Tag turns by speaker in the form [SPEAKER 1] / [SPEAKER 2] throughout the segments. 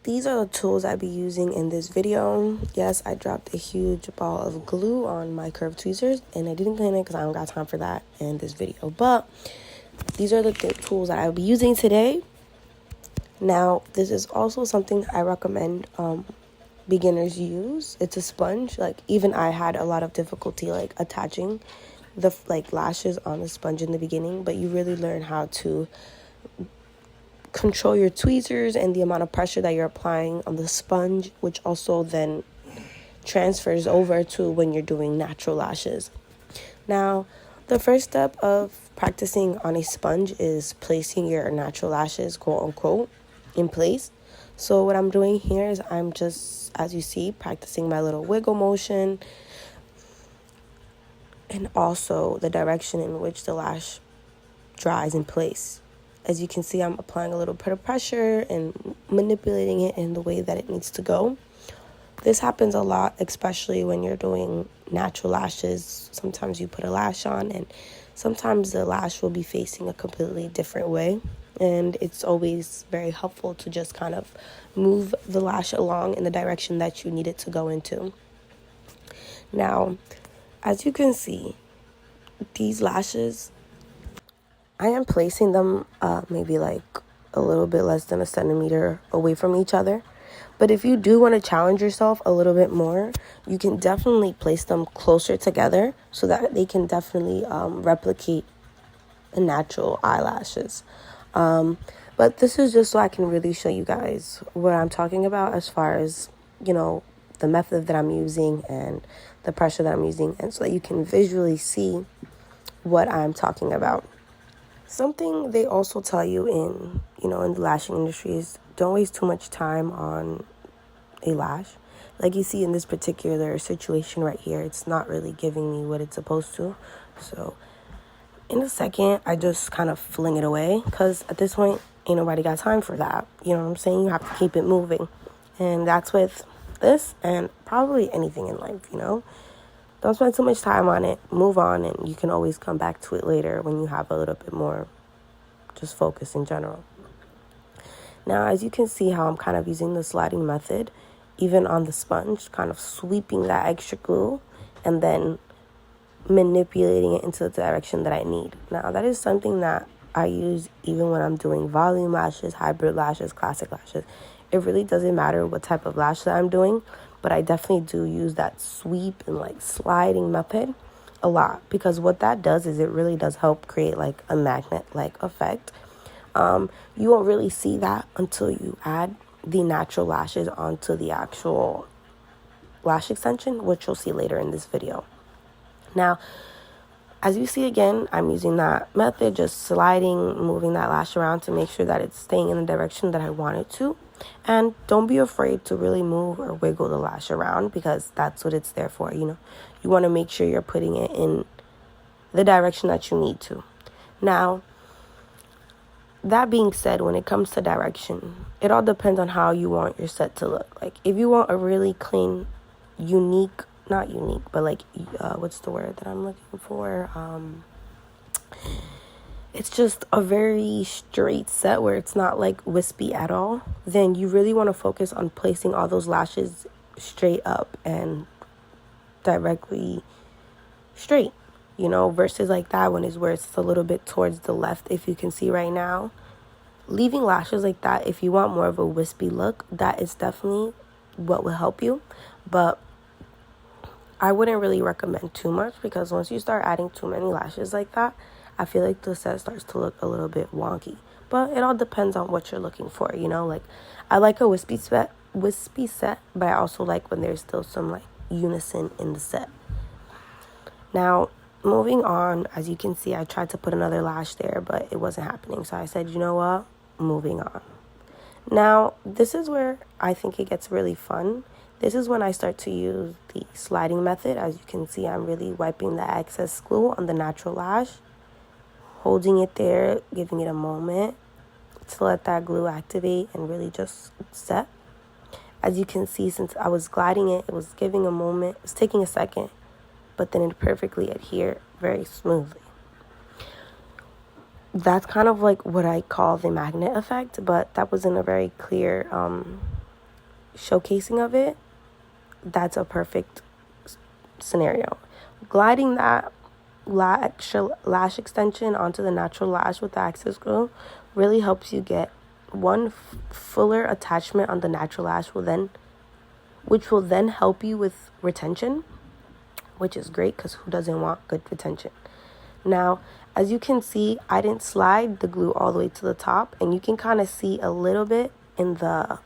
[SPEAKER 1] these are the tools I'll be using in this video. Yes, I dropped a huge ball of glue on my curved tweezers, and I didn't clean it because I don't got time for that in this video. But these are the tools that I'll be using today. Now, this is also something I recommend beginners use. It's a sponge. Like, even I had a lot of difficulty like attaching the lashes on the sponge in the beginning, but you really learn how to control your tweezers and the amount of pressure that you're applying on the sponge, which also then transfers over to when you're doing natural lashes. Now, the first step of practicing on a sponge is placing your natural lashes, quote unquote, in place. So what I'm doing here is I'm just, as you see, practicing my little wiggle motion and also the direction in which the lash dries in place. As you can see, I'm applying a little bit of pressure and manipulating it in the way that it needs to go. This happens a lot, especially when you're doing natural lashes. Sometimes you put a lash on and sometimes the lash will be facing a completely different way. And it's always very helpful to just kind of move the lash along in the direction that you need it to go into. Now, as you can see, these lashes, I am placing them maybe like a little bit less than a centimeter away from each other. But if you do want to challenge yourself a little bit more, you can definitely place them closer together so that they can definitely replicate the natural eyelashes. But this is just so I can really show you guys what I'm talking about as far as, you know, the method that I'm using and the pressure that I'm using, and so that you can visually see what I'm talking about. Something they also tell you in the lashing industry is don't waste too much time on a lash. Like you see in this particular situation right here, it's not really giving me what it's supposed to. So in a second, I just kind of fling it away because at this point, ain't nobody got time for that. You know what I'm saying? You have to keep it moving. And that's with this and probably anything in life, Don't spend too much time on it. Move on, and you can always come back to it later when you have a little bit more just focus in general. Now, as you can see how I'm kind of using the sliding method, even on the sponge, kind of sweeping that extra glue and then manipulating it into the direction that I need. Now, that is something that I use even when I'm doing volume lashes, hybrid lashes, classic lashes. It really doesn't matter what type of lash that I'm doing, but I definitely do use that sweep and sliding method a lot, because what that does is it really does help create like a magnet-like effect. You won't really see that until you add the natural lashes onto the actual lash extension, which you'll see later in this video. Now, as you see again, I'm using that method, just sliding, moving that lash around to make sure that it's staying in the direction that I want it to. And don't be afraid to really move or wiggle the lash around, because that's what it's there for. You want to make sure you're putting it in the direction that you need to. Now, that being said, when it comes to direction, it all depends on how you want your set to look. Like, if you want a really clean, not unique, but what's the word that I'm looking for? It's just a very straight set where it's not wispy at all, then you really want to focus on placing all those lashes straight up and directly straight, versus like that one is where it's a little bit towards the left. If you can see right now, leaving lashes like that, if you want more of a wispy look, that is definitely what will help you. But I wouldn't really recommend too much, because once you start adding too many lashes like that, I feel like the set starts to look a little bit wonky. But it all depends on what you're looking for, I like a wispy set, but I also like when there's still some unison in the set. Now, moving on, as you can see, I tried to put another lash there, but it wasn't happening. So I said, you know what? Moving on. Now, this is where I think it gets really fun. This is when I start to use the sliding method. As you can see, I'm really wiping the excess glue on the natural lash, holding it there, giving it a moment to let that glue activate and really just set. As you can see, since I was gliding it, it was giving a moment. It was taking a second, but then it perfectly adhered very smoothly. That's kind of what I call the magnet effect, but that wasn't a very clear showcasing of it, that's a perfect scenario. Gliding that lash extension onto the natural lash with the access glue really helps you get one fuller attachment on the natural lash, which will then help you with retention, which is great because who doesn't want good retention? Now, as you can see, I didn't slide the glue all the way to the top, and you can kind of see a little bit in the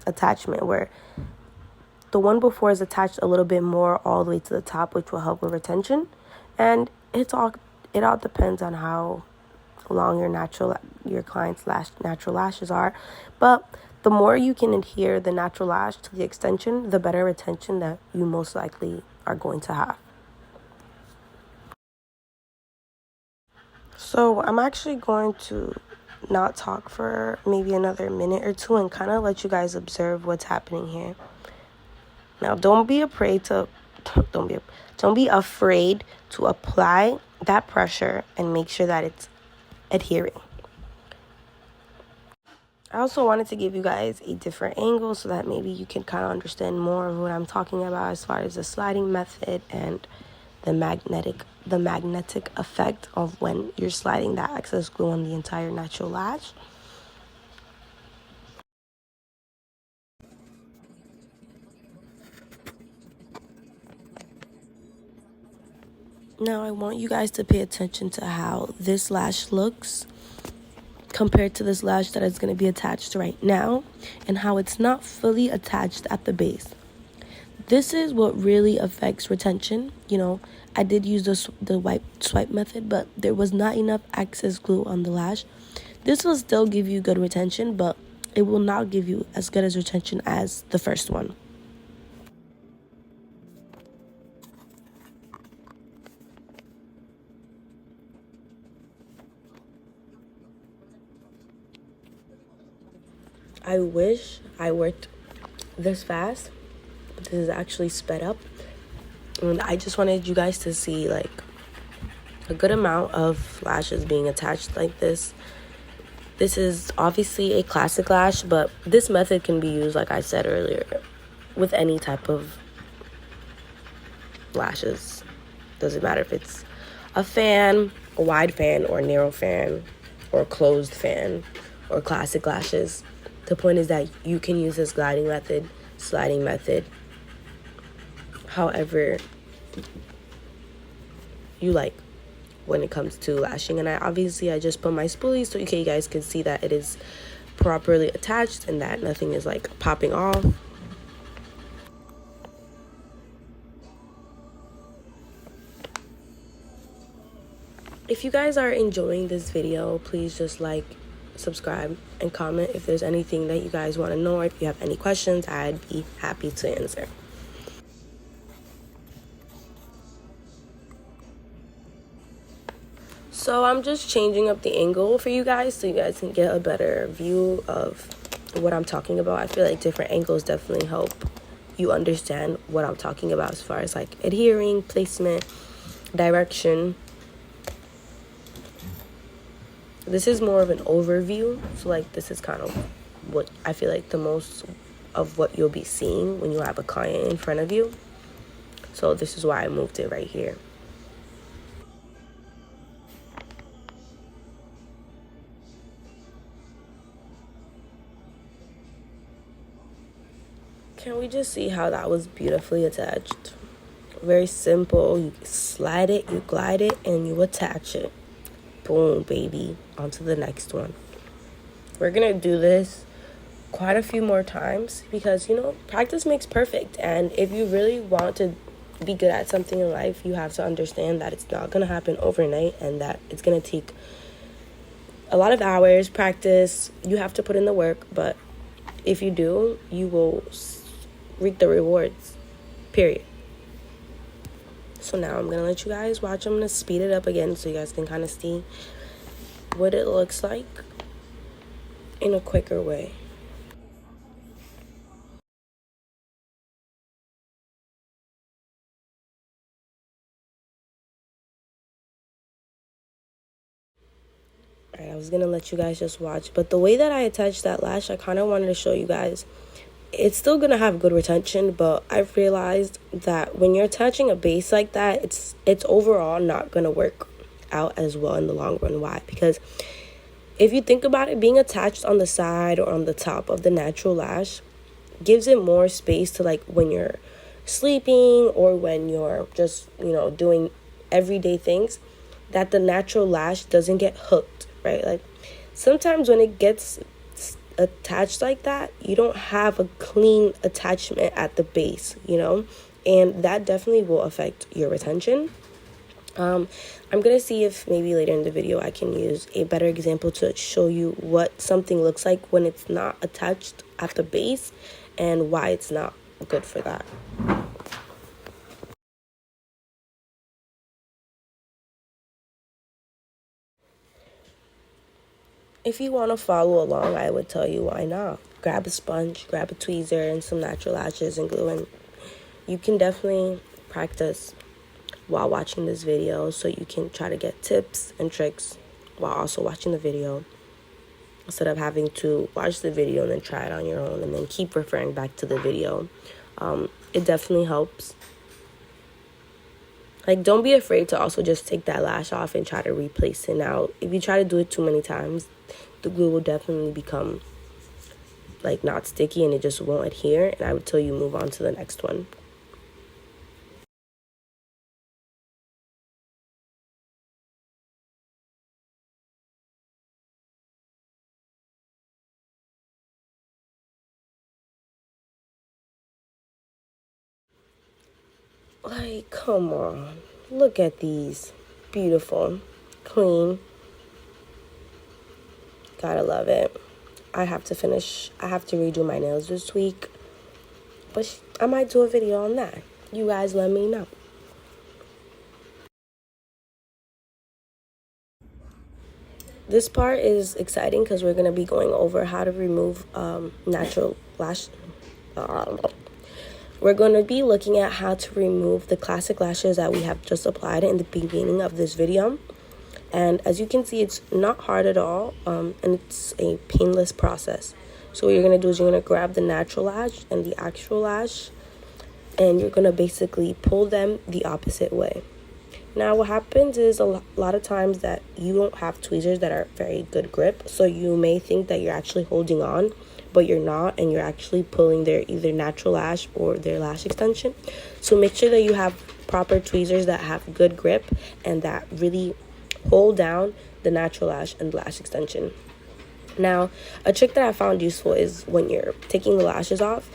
[SPEAKER 1] attachment where the one before is attached a little bit more all the way to the top, which will help with retention. And it all depends on how long your client's natural lashes are. But the more you can adhere the natural lash to the extension, the better retention that you most likely are going to have. So I'm actually going to not talk for maybe another minute or two and kind of let you guys observe what's happening here. Now, don't be afraid to apply that pressure and make sure that it's adhering. I also wanted to give you guys a different angle so that maybe you can kind of understand more of what I'm talking about as far as the sliding method and the magnetic effect of when you're sliding that excess glue on the entire natural lash. Now I want you guys to pay attention to how this lash looks compared to this lash that is going to be attached right now, and how it's not fully attached at the base. This is what really affects retention. I did use the swipe method, but there was not enough excess glue on the lash. This will still give you good retention, but it will not give you as good as retention as the first one. I wish I worked this fast, but this is actually sped up. And I just wanted you guys to see like a good amount of lashes being attached like this. This is obviously a classic lash, but this method can be used, like I said earlier, with any type of lashes. Doesn't matter if it's a fan, a wide fan, or a narrow fan, or a closed fan, or classic lashes. The point is that you can use this gliding method, sliding method, however you like when it comes to lashing. And I just put my spoolie so you guys can see that it is properly attached and that nothing is like popping off. If you guys are enjoying this video, please just like, subscribe, and comment if there's anything that you guys want to know, or if you have any questions, I'd be happy to answer. So I'm just changing up the angle for you guys so you guys can get a better view of what I'm talking about. I feel like different angles definitely help you understand what I'm talking about as far as like adhering, placement, direction. This is more of an overview, so like this is kind of what I feel like the most of what you'll be seeing when you have a client in front of you. So this is why I moved it right here. Can we just see how that was beautifully attached? Very simple. You slide it, you glide it, and you attach it. Boom, baby. On to the next one. We're gonna do this quite a few more times because practice makes perfect. And if you really want to be good at something in life, you have to understand that it's not gonna happen overnight and that it's gonna take a lot of hours, practice. You have to put in the work, but if you do, you will reap the rewards, period. So now I'm gonna let you guys watch. I'm gonna speed it up again so you guys can kind of see what it looks like in a quicker way. Alright, I was gonna let you guys just watch, but the way that I attached that lash, I kind of wanted to show you guys it's still gonna have good retention, but I've realized that when you're attaching a base like that, it's overall not gonna work out as well in the long run. Why? Because if you think about it, being attached on the side or on the top of the natural lash gives it more space to, like, when you're sleeping or when you're just, doing everyday things, that the natural lash doesn't get hooked, right? Like, sometimes when it gets attached like that, you don't have a clean attachment at the base, and that definitely will affect your retention. I'm gonna see if maybe later in the video I can use a better example to show you what something looks like when it's not attached at the base and why it's not good for that. If you want to follow along, I would tell you why not. Grab a sponge, grab a tweezer, and some natural lashes and glue, and you can definitely practice while watching this video so you can try to get tips and tricks while also watching the video, instead of having to watch the video and then try it on your own and then keep referring back to the video. It definitely helps. Like, don't be afraid to also just take that lash off and try to replace it. Now, if you try to do it too many times, the glue will definitely become, like, not sticky and it just won't adhere. And I would tell you move on to the next one. Like, come on. Look at these. Beautiful. Clean. Gotta love it. I have to redo my nails this week. But I might do a video on that. You guys let me know. This part is exciting because we're going to be going over how to remove natural lash. We're going to be looking at how to remove the classic lashes that we have just applied in the beginning of this video. And as you can see, it's not hard at all, and it's a painless process. So what you're going to do is you're going to grab the natural lash and the actual lash, and you're going to basically pull them the opposite way. Now, what happens is a lot of times that you don't have tweezers that are very good grip, so you may think that you're actually holding on, but you're not, and you're actually pulling their either natural lash or their lash extension. So make sure that you have proper tweezers that have good grip and that really hold down the natural lash and lash extension. Now, a trick that I found useful is when you're taking the lashes off,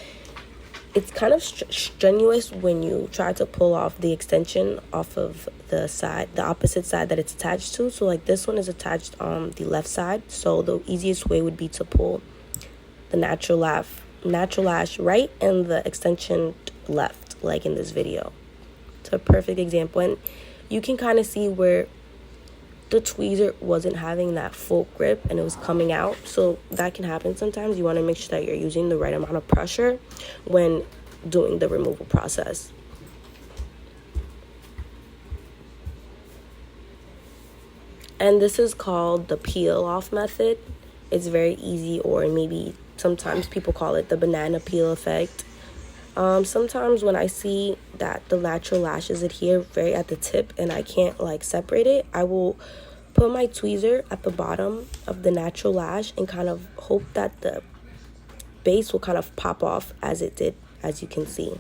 [SPEAKER 1] it's kind of strenuous when you try to pull off the extension off of the opposite side that it's attached to. So, like, this one is attached on the left side. So the easiest way would be to pull the natural lash right and the extension left, like in this video. It's a perfect example. And you can kind of see where the tweezer wasn't having that full grip and it was coming out. So that can happen sometimes. You want to make sure that you're using the right amount of pressure when doing the removal process. And this is called the peel off method. It's very easy, or maybe sometimes people call it the banana peel effect. Sometimes when I see that the natural lashes adhere very at the tip and I can't separate it, I will put my tweezer at the bottom of the natural lash and kind of hope that the base will kind of pop off as it did, as you can see.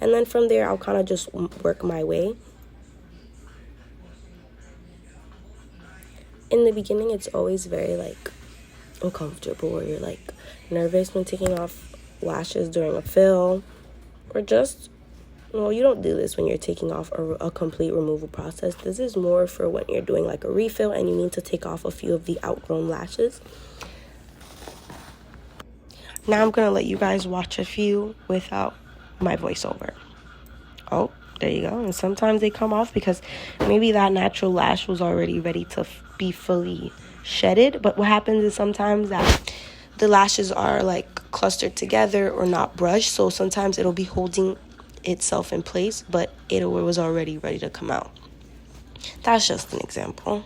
[SPEAKER 1] And then from there, I'll kind of just work my way. In the beginning, it's always very uncomfortable, or you're nervous when taking off lashes during a fill, or just, you don't do this when you're taking off a complete removal process. This is more for when you're doing a refill and you need to take off a few of the outgrown lashes. Now I'm going to let you guys watch a few without my voiceover. Oh, there you go. And sometimes they come off because maybe that natural lash was already ready to be fully shedded. But what happens is sometimes that the lashes are clustered together or not brushed. So sometimes it'll be holding itself in place, but it was already ready to come out. That's just an example.